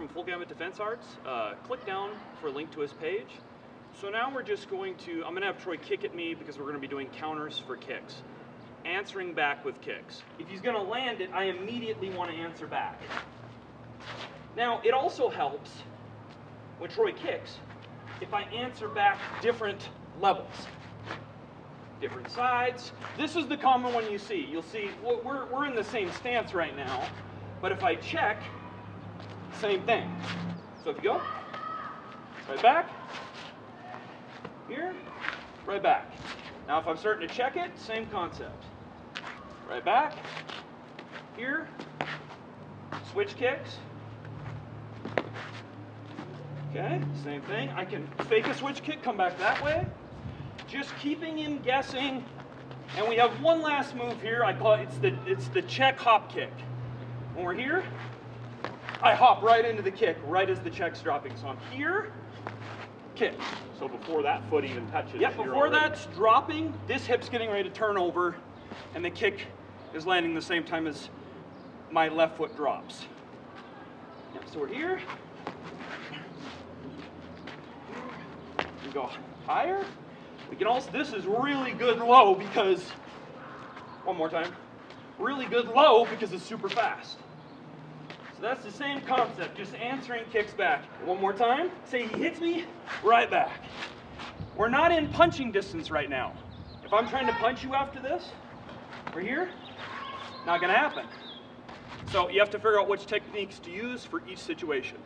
from Full Gamut Defense Arts. Click down for a link to his page. So now we're just going to, I'm going to have Troy kick at me because we're going to be doing counters for kicks. Answering back with kicks. If he's going to land it, I immediately want to answer back. Now, it also helps when Troy kicks if I answer back different levels. Different sides. This is the common one you see. You'll see, well, we're in the same stance right now, but if I check, same thing. So if you go, right back, here, right back. Now if I'm starting to check it, same concept. Right back, here, switch kicks. Okay, same thing. I can fake a switch kick, come back that way. Just keeping him guessing. And we have one last move here. I call it, it's the check hop kick. When we're here, I hop right into the kick, right as the check's dropping. So I'm here, kick. So before that foot even touches. Yep, before that's dropping, this hip's getting ready to turn over, and the kick is landing the same time as my left foot drops. Yep, so we're here. We go higher. We can also, this is really good low because, one more time, really good low because it's super fast. So that's the same concept, just answering kicks back. One more time, say he hits me, right back. We're not in punching distance right now. If I'm trying to punch you after this, we're here, not gonna happen. So you have to figure out which techniques to use for each situation.